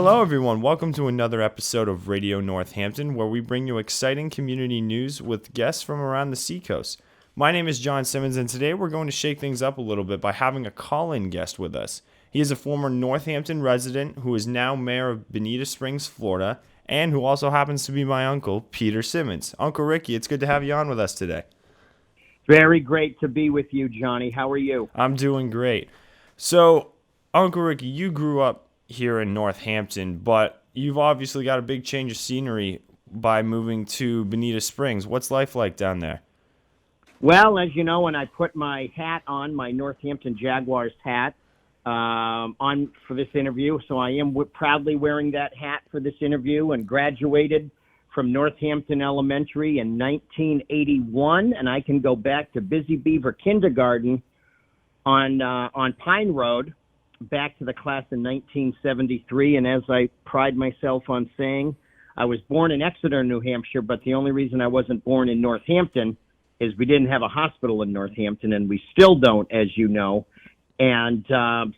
Hello, everyone. Welcome to another episode of Radio Northampton, where we bring you exciting community news with guests from around the seacoast. My name is John Simmons, and today we're going to shake things up a little bit by having a call-in guest with us. He is a former Northampton resident who is now mayor of Bonita Springs, Florida, and who also happens to be my uncle, Peter Simmons. Uncle Ricky, it's good to have you on with us today. Very great to be with you, Johnny. How are you? I'm doing great. So, Uncle Ricky, you grew up here in Northampton, but you've obviously got a big change of scenery by moving to Bonita Springs. What's life like down there? Well, as you know, when I put my hat on, my Northampton Jaguars hat, on for this interview, so I am proudly wearing that hat for this interview, and graduated from Northampton Elementary in 1981, and I can go back to Busy Beaver Kindergarten on Pine Road, back to the class in 1973, and as I pride myself on saying, I was born in Exeter, New Hampshire, but the only reason I wasn't born in Northampton is we didn't have a hospital in Northampton, and we still don't, as you know, and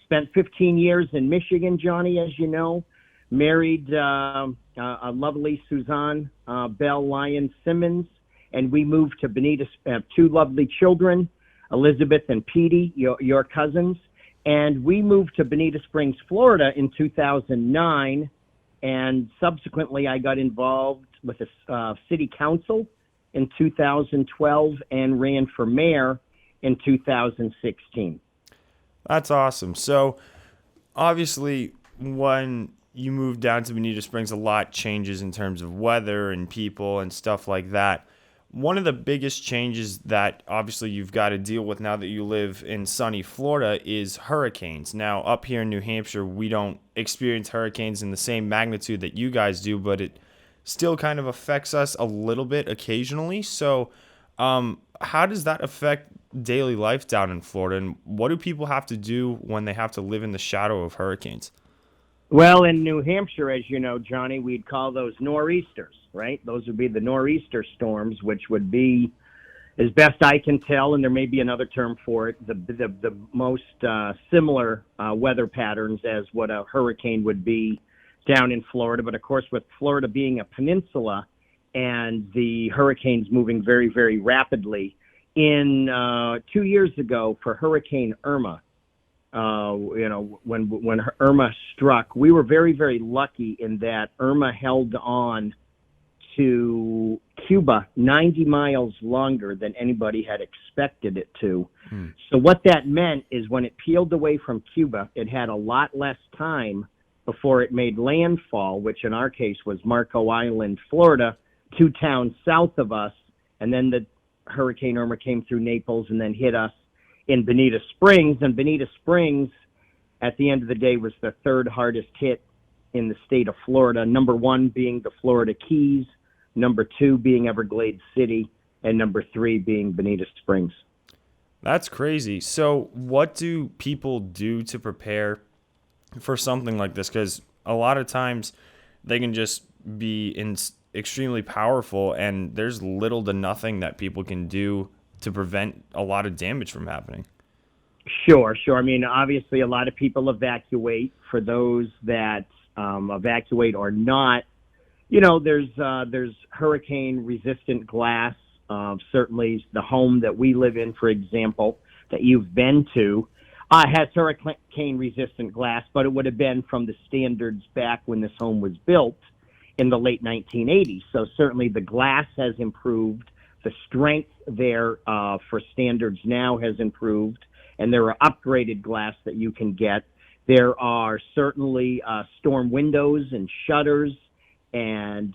spent 15 years in Michigan, Johnny, as you know, married a lovely Suzanne Bell Lyon Simmons, and we moved to Bonita, two lovely children, Elizabeth and Petey, your cousins. And we moved to Bonita Springs, Florida in 2009, and subsequently I got involved with the city council in 2012 and ran for mayor in 2016. That's awesome. So, obviously, when you move down to Bonita Springs, a lot changes in terms of weather and people and stuff like that. One of the biggest changes that obviously you've got to deal with now that you live in sunny Florida is hurricanes. Now, up here in New Hampshire, we don't experience hurricanes in the same magnitude that you guys do, but it still kind of affects us a little bit occasionally. So, how does that affect daily life down in Florida, and what do people have to do when they have to live in the shadow of hurricanes? Well, in New Hampshire, as you know, Johnny, we'd call those nor'easters, right? Those would be the nor'easter storms, which would be, as best I can tell, and there may be another term for it, the most similar weather patterns as what a hurricane would be down in Florida. But of course, with Florida being a peninsula and the hurricanes moving very, very rapidly, in 2 years ago for Hurricane Irma, when Irma struck, we were very, very lucky in that Irma held on to Cuba 90 miles longer than anybody had expected it to. So what that meant is when it peeled away from Cuba, it had a lot less time before it made landfall, which in our case was Marco Island, Florida, 2 towns south of us, and then the Hurricane Irma came through Naples and then hit us in Bonita Springs, and Bonita Springs, at the end of the day, was the third hardest hit in the state of Florida, number 1 being the Florida Keys, number 2 being Everglades City, and number 3 being Bonita Springs. That's crazy. So what do people do to prepare for something like this? Because a lot of times they can just be extremely powerful, and there's little to nothing that people can do to prevent a lot of damage from happening. Sure. I mean, obviously, a lot of people evacuate. For those that evacuate or not, you know, there's hurricane-resistant glass. Certainly, the home that we live in, for example, that you've been to, has hurricane-resistant glass, but it would have been from the standards back when this home was built in the late 1980s. So certainly the glass has improved. The strength there for standards now has improved, and there are upgraded glass that you can get. There are certainly storm windows and shutters and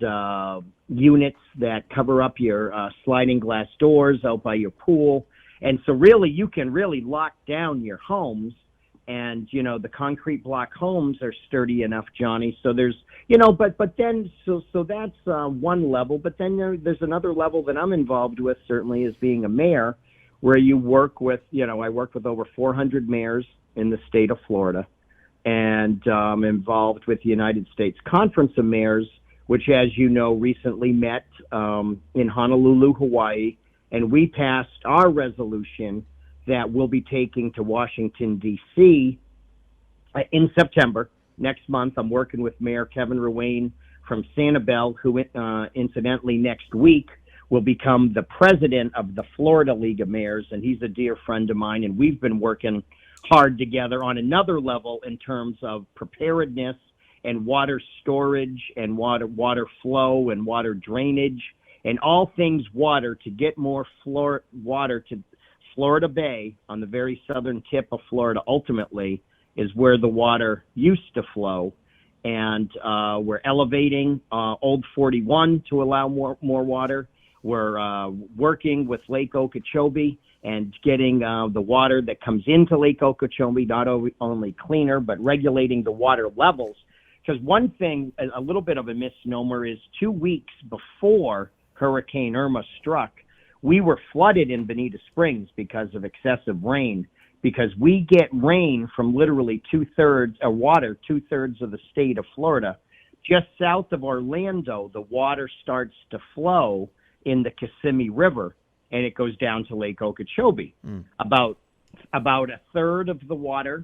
units that cover up your sliding glass doors out by your pool. And so really you can really lock down your homes, and, you know, the concrete block homes are sturdy enough, Johnny. So there's, you know, but then, so that's one level. But then there's another level that I'm involved with, certainly as being a mayor, where you work with, you know, I work with over 400 mayors in the state of Florida, and I'm involved with the United States Conference of Mayors, which, as you know, recently met in Honolulu, Hawaii, and we passed our resolution that we'll be taking to Washington, D.C. In September next month, I'm working with Mayor Kevin Ruane from Sanibel, who incidentally next week will become the president of the Florida League of Mayors, and he's a dear friend of mine, and we've been working hard together on another level in terms of preparedness and water storage and water flow and water drainage and all things water to get more water to Florida Bay on the very southern tip of Florida. Ultimately is where the water used to flow. And we're elevating Old 41 to allow more water. We're working with Lake Okeechobee and getting the water that comes into Lake Okeechobee not only cleaner, but regulating the water levels. Because one thing, a little bit of a misnomer, is 2 weeks before Hurricane Irma struck, we were flooded in Bonita Springs because of excessive rain, because we get rain from literally two-thirds of the state of Florida. Just south of Orlando, the water starts to flow in the Kissimmee River, and it goes down to Lake Okeechobee. About a third of the water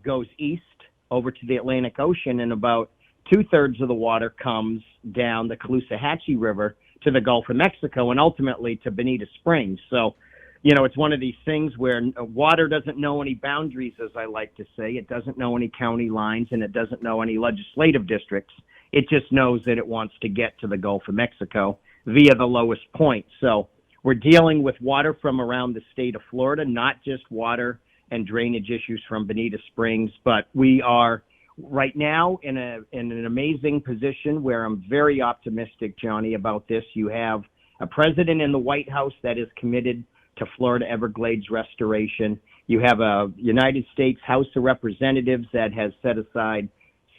goes east over to the Atlantic Ocean, and about two-thirds of the water comes down the Caloosahatchee River to the Gulf of Mexico and ultimately to Bonita Springs. So, it's one of these things where water doesn't know any boundaries, as I like to say. It doesn't know any county lines, and it doesn't know any legislative districts. It just knows that it wants to get to the Gulf of Mexico via the lowest point. So we're dealing with water from around the state of Florida, not just water and drainage issues from Bonita Springs, but we are right now in an amazing position where I'm very optimistic, Johnny, about this. You have a president in the White House that is committed to Florida Everglades restoration. You have a United States House of Representatives that has set aside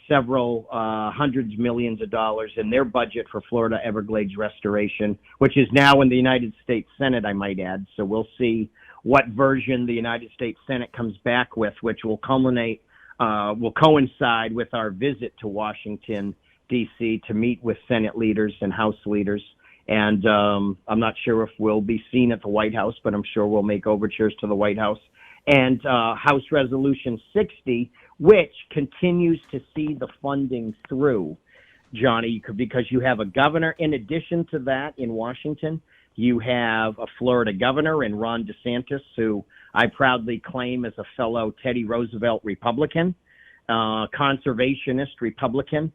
several hundreds of millions of dollars in their budget for Florida Everglades restoration, which is now in the United States Senate, I might add. So we'll see what version the United States Senate comes back with, which will coincide with our visit to Washington, D.C. to meet with Senate leaders and House leaders. And I'm not sure if we'll be seen at the White House, but I'm sure we'll make overtures to the White House. And House Resolution 60, which continues to see the funding through, Johnny, because you have a governor. In addition to that, in Washington, you have a Florida governor in Ron DeSantis, who I proudly claim is a fellow Teddy Roosevelt Republican, conservationist Republican,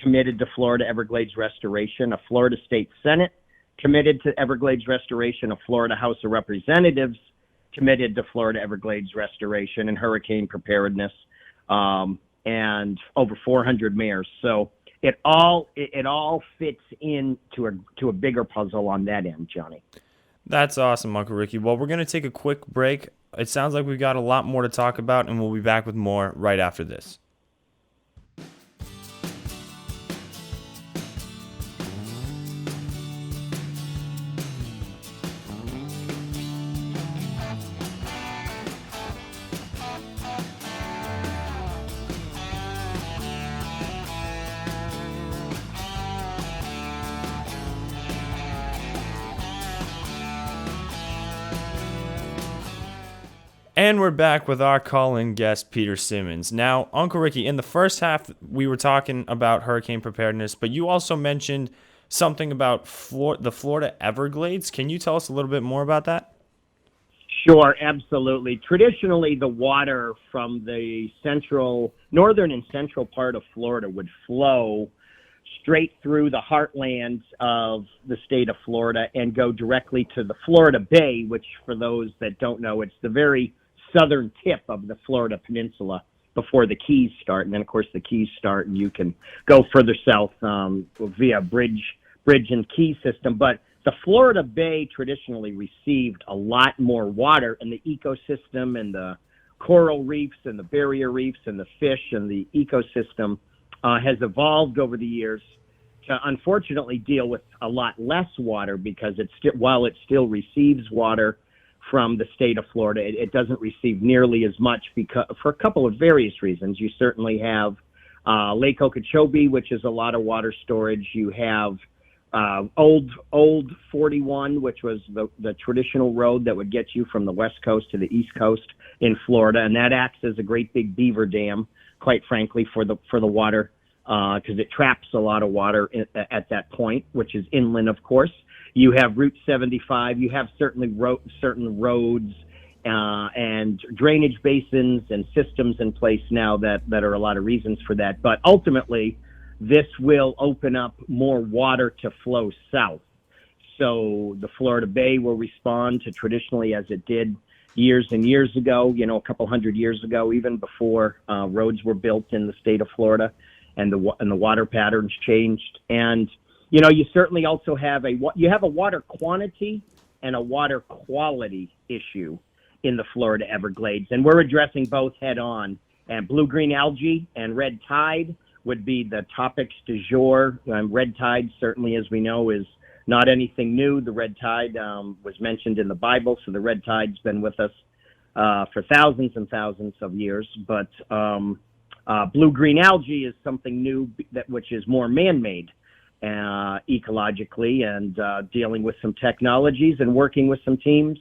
committed to Florida Everglades restoration, a Florida State Senate committed to Everglades restoration, a Florida House of Representatives committed to Florida Everglades restoration and hurricane preparedness, and over 400 mayors. So it all fits into a bigger puzzle on that end, Johnny. That's awesome, Uncle Ricky. Well, we're going to take a quick break. It sounds like we've got a lot more to talk about, and we'll be back with more right after this. And we're back with our call-in guest, Peter Simmons. Now, Uncle Ricky, in the first half, we were talking about hurricane preparedness, but you also mentioned something about the Florida Everglades. Can you tell us a little bit more about that? Sure, absolutely. Traditionally, the water from the northern and central part of Florida would flow straight through the heartland of the state of Florida and go directly to the Florida Bay, which, for those that don't know, it's the very southern tip of the Florida Peninsula before the Keys start. And then, of course, the Keys start, and you can go further south via bridge and key system. But the Florida Bay traditionally received a lot more water, and the ecosystem and the coral reefs and the barrier reefs and the fish and the ecosystem has evolved over the years to unfortunately deal with a lot less water, because while it still receives water from the state of Florida, it doesn't receive nearly as much for a couple of various reasons. You certainly have Lake Okeechobee, which is a lot of water storage. You have Old 41, which was the traditional road that would get you from the West Coast to the East Coast in Florida, and that acts as a great big beaver dam quite frankly, for the water, because it traps a lot of water at that point, which is inland, of course. You have Route 75. You have certain roads and drainage basins and systems in place now that are a lot of reasons for that. But ultimately, this will open up more water to flow south. So the Florida Bay will respond to traditionally as it did years and years ago, a couple hundred years ago, even before roads were built in the state of Florida, and the water patterns changed. And you certainly also have a water quantity and a water quality issue in the Florida Everglades, and we're addressing both head on. And blue-green algae and red tide would be the topics du jour. Red tide, certainly, as we know, is not anything new. The red tide was mentioned in the Bible, so the red tide's been with us for thousands and thousands of years. But blue-green algae is something new which is more man-made ecologically, and dealing with some technologies and working with some teams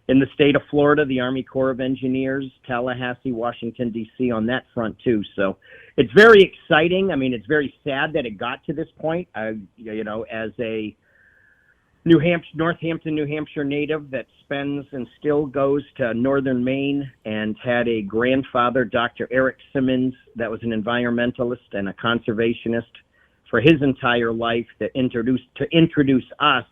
in the state of Florida, the Army Corps of Engineers, Tallahassee, Washington, D.C. on that front, too. So it's very exciting. I mean, it's very sad that it got to this point. As a North Hampton, New Hampshire native that spends and still goes to northern Maine, and had a grandfather, Dr. Eric Simmons, that was an environmentalist and a conservationist for his entire life, that introduce us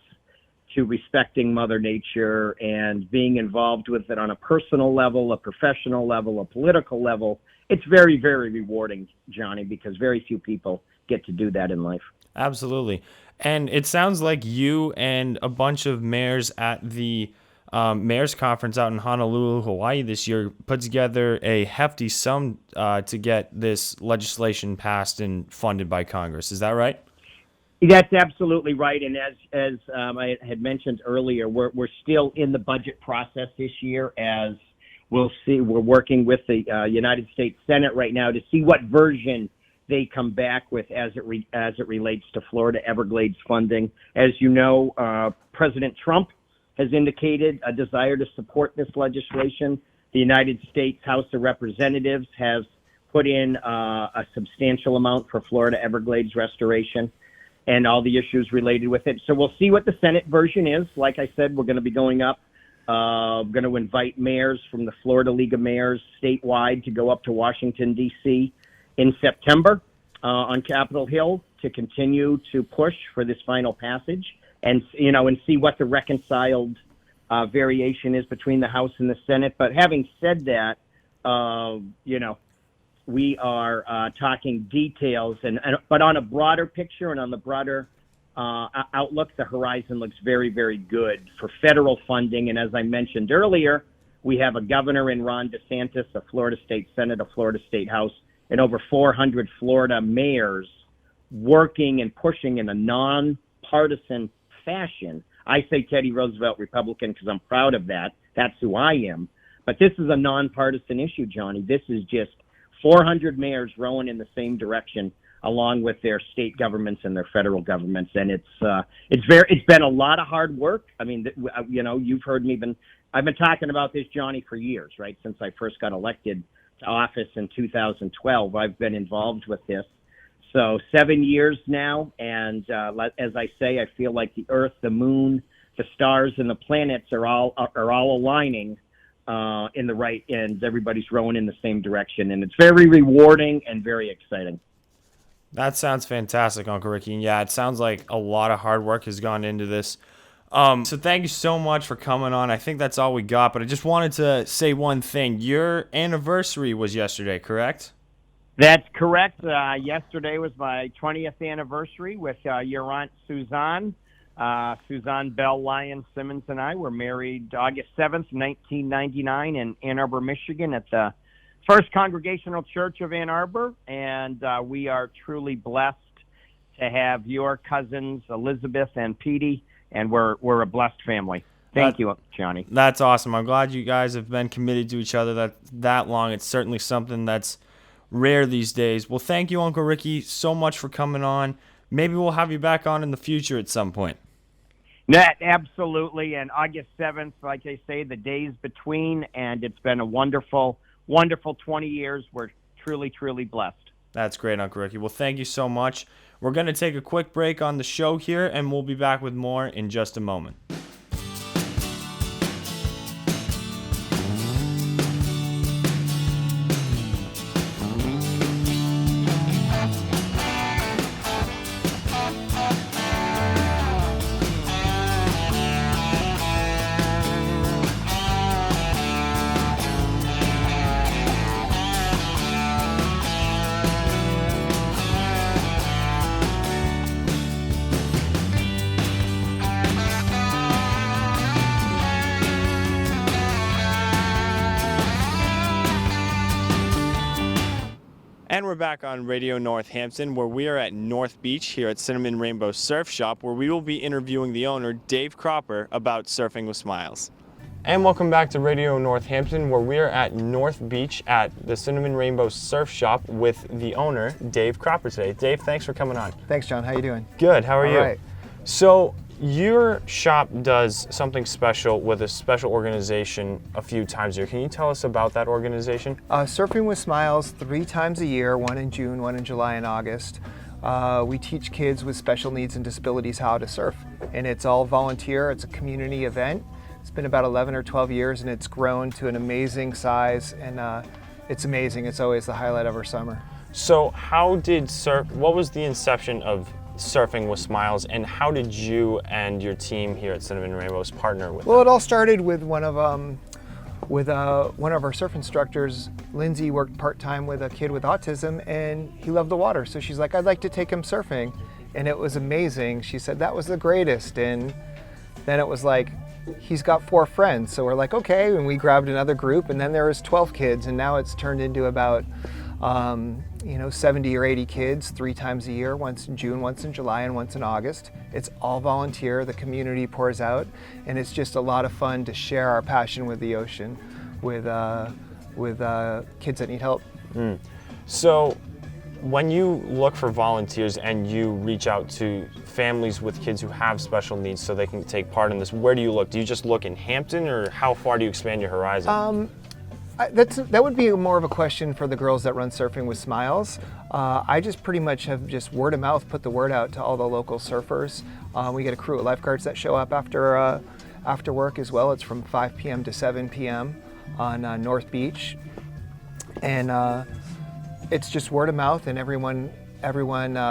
to respecting Mother Nature and being involved with it on a personal level, a professional level, a political level. It's very, very rewarding, Johnny, because very few people get to do that in life. Absolutely. And it sounds like you and a bunch of mayors at the Mayor's Conference out in Honolulu, Hawaii this year put together a hefty sum to get this legislation passed and funded by Congress. Is that right? That's absolutely right. And as I had mentioned earlier, we're still in the budget process this year. As we'll see, we're working with the United States Senate right now to see what version they come back with as it relates to Florida Everglades funding. As you know, President Trump has indicated a desire to support this legislation. The United States House of Representatives has put in a substantial amount for Florida Everglades restoration and all the issues related with it. So we'll see what the Senate version is. Like I said, we're going to be going up. Going to invite mayors from the Florida League of Mayors statewide to go up to Washington, D.C. in September on Capitol Hill to continue to push for this final passage, and see what the reconciled variation is between the House and the Senate. But having said that, we are talking details, but on a broader picture and on the broader outlook, the horizon looks very, very good for federal funding. And as I mentioned earlier, we have a governor in Ron DeSantis, a Florida State Senate, a Florida State House, and over 400 Florida mayors working and pushing in a nonpartisan fashion. I say Teddy Roosevelt Republican because I'm proud of that. That's who I am. But this is a nonpartisan issue, Johnny. This is just 400 mayors rowing in the same direction, along with their state governments and their federal governments, and it's been a lot of hard work. I mean, you've heard me. I've been talking about this, Johnny, for years, right? Since I first got elected to office in 2012, I've been involved with this. So 7 years now, and as I say, I feel like the Earth, the Moon, the stars, and the planets are all aligning in the right, and everybody's rowing in the same direction, and it's very rewarding and very exciting. That sounds fantastic, Uncle Ricky. And yeah, it sounds like a lot of hard work has gone into this. So thank you so much for coming on. I think that's all we got, but I just wanted to say one thing. Your anniversary was yesterday, correct? That's correct. Yesterday was my 20th anniversary with your Aunt Suzanne. Suzanne Bell Lyon Simmons and I were married August 7th, 1999 in Ann Arbor, Michigan at the First Congregational Church of Ann Arbor, and we are truly blessed to have your cousins, Elizabeth and Petey, and we're a blessed family. Thank you, Johnny. That's awesome. I'm glad you guys have been committed to each other that long. It's certainly something that's rare these days. Well, thank you, Uncle Ricky, so much for coming on. Maybe we'll have you back on in the future at some point. Absolutely, and August 7th, like I say, the days between, and it's been a wonderful 20 years. We're truly, truly blessed. That's great, Uncle Ricky. Well, thank you so much. We're going to take a quick break on the show here, and we'll be back with more in just a moment. And we're back on Radio Northampton, where we are at North Beach here at Cinnamon Rainbow Surf Shop, where we will be interviewing the owner, Dave Cropper, about Surfing with Smiles. And welcome back to Radio Northampton, where we are at North Beach at the Cinnamon Rainbow Surf Shop with the owner, Dave Cropper, today. Dave, thanks for coming on. Thanks, John. How you doing? Good. How are you? All right. So your shop does something special with a special organization a few times a year. Can you tell us about that organization? Surfing with Smiles 3 times a year, one in June, one in July and August. We teach kids with special needs and disabilities how to surf. And it's all volunteer. It's a community event. It's been about 11 or 12 years and it's grown to an amazing size, and it's amazing. It's always the highlight of our summer. So what was the inception of Surfing with Smiles, and how did you and your team here at Cinnamon Rainbows partner with Well, them? it all started with one of our surf instructors. Lindsay worked part-time with a kid with autism, and he loved the water. So she's like, I'd like to take him surfing. And it was amazing. She said, that was the greatest. And then it was like, he's got 4 friends. So we're like, okay. And we grabbed another group, and then there was 12 kids. And now it's turned into about 70 or 80 kids 3 times a year, once in June, once in July, and once in August. It's all volunteer. The community pours out, and it's just a lot of fun to share our passion with the ocean with kids that need help. So when you look for volunteers and you reach out to families with kids who have special needs so they can take part in this, where do you look? Do you just look in Hampton, or how far do you expand your horizon? That would be more of a question for the girls that run Surfing with Smiles. I just pretty much have just word of mouth put the word out to all the local surfers. We get a crew of lifeguards that show up after work as well. It's from 5 p.m. to 7 p.m. on North Beach. And it's just word of mouth, and everyone,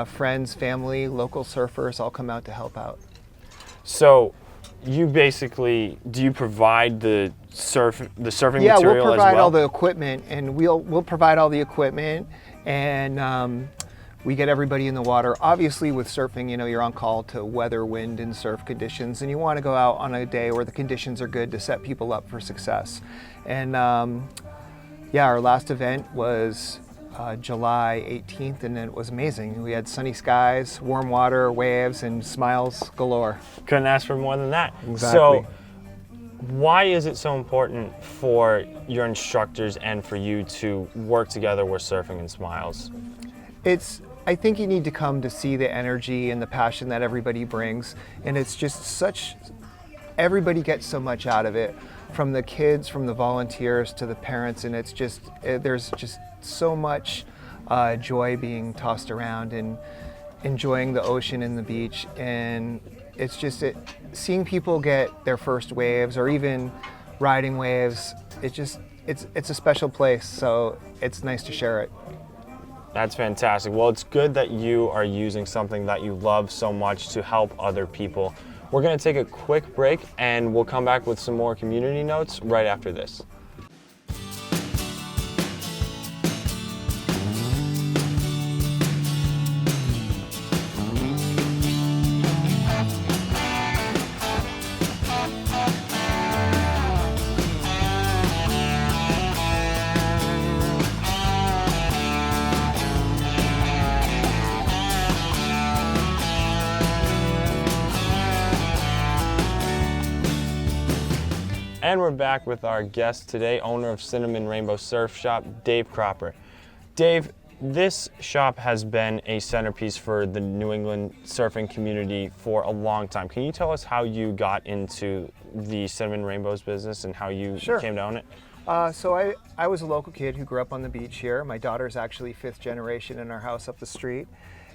friends, family, local surfers all come out to help out. So do you provide the surfing material as well? Yeah, we'll provide all the equipment, and we'll provide all the equipment, and we get everybody in the water. Obviously with surfing, you're on call to weather, wind, and surf conditions, and you want to go out on a day where the conditions are good to set people up for success. And our last event was July 18th, and it was amazing. We had sunny skies, warm water, waves, and smiles galore. Couldn't ask for more than that. Exactly. So why is it so important for your instructors and for you to work together with Surfing and Smiles? I think you need to come to see the energy and the passion that everybody brings, and it's just everybody gets so much out of it, from the kids, from the volunteers to the parents, and there's just so much joy being tossed around and enjoying the ocean and the beach. And it's just seeing people get their first waves or even riding waves. It's a special place, so it's nice to share it. That's fantastic. Well, it's good that you are using something that you love so much to help other people. We're going to take a quick break, and we'll come back with some more community notes right after this. And we're back with our guest today, owner of Cinnamon Rainbow Surf Shop, Dave Cropper. Dave, this shop has been a centerpiece for the New England surfing community for a long time. Can you tell us how you got into the Cinnamon Rainbows business and how you Sure. came to own it? So I was a local kid who grew up on the beach here. My daughter's actually 5th generation in our house up the street.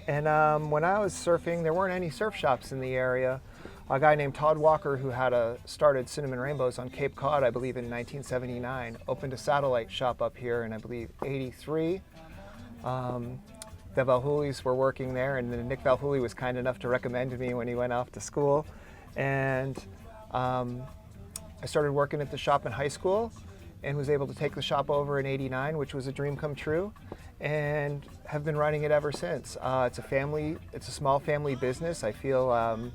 And when I was surfing, there weren't any surf shops in the area. A guy named Todd Walker, who had started Cinnamon Rainbows on Cape Cod, I believe in 1979, opened a satellite shop up here in, I believe, 83. The Valhulis were working there, and then Nick Valhuli was kind enough to recommend me when he went off to school. And I started working at the shop in high school and was able to take the shop over in 89, which was a dream come true, and have been running it ever since. It's a small family business. I feel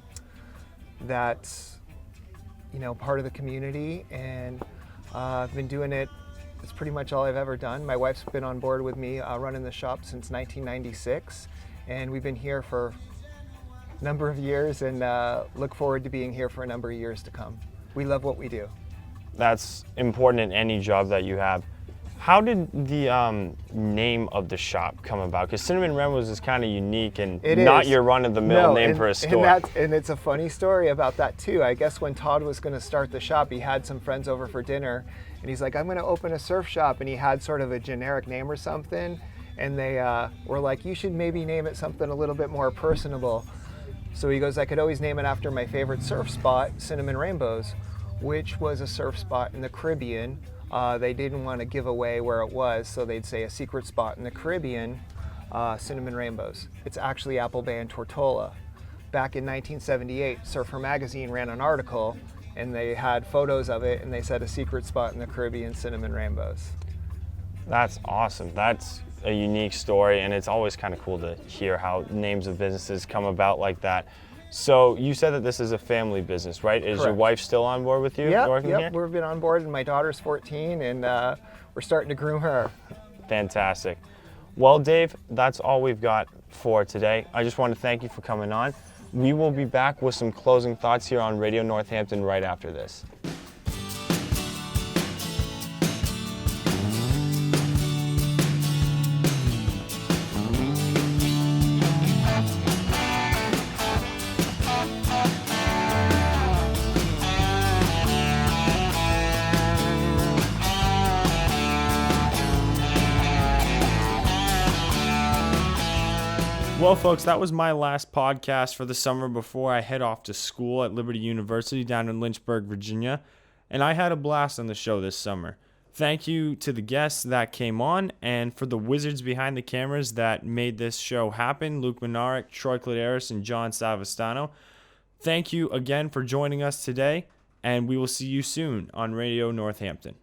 that's, part of the community, and I've been doing it. It's pretty much all I've ever done. My wife's been on board with me running the shop since 1996, and we've been here for a number of years, and look forward to being here for a number of years to come. We love what we do. That's important in any job that you have. How did the name of the shop come about? Because Cinnamon Rainbows is kind of unique and not your run-of-the-mill name for a store. And it's a funny story about that too. I guess when Todd was going to start the shop, he had some friends over for dinner, and he's like, I'm going to open a surf shop, and he had sort of a generic name or something, and they were like, you should maybe name it something a little bit more personable. So he goes, I could always name it after my favorite surf spot, Cinnamon Rainbows, which was a surf spot in the Caribbean. They didn't want to give away where it was, so they'd say a secret spot in the Caribbean, Cinnamon Rainbows. It's actually Apple Bay and Tortola. Back in 1978, Surfer Magazine ran an article, and they had photos of it, and they said a secret spot in the Caribbean, Cinnamon Rainbows. That's awesome. That's a unique story, and it's always kind of cool to hear how names of businesses come about like that. So you said that this is a family business, right? Is Correct. your wife still on board with you working here? Yep, we've been on board, and my daughter's 14, and we're starting to groom her. Fantastic. Well, Dave, that's all we've got for today. I just want to thank you for coming on. We will be back with some closing thoughts here on Radio Northampton right after this. Well, folks, that was my last podcast for the summer before I head off to school at Liberty University down in Lynchburg, Virginia. And I had a blast on the show this summer. Thank you to the guests that came on and for the wizards behind the cameras that made this show happen, Luke Minarik, Troy Claderis, and John Savastano. Thank you again for joining us today, and we will see you soon on Radio Northampton.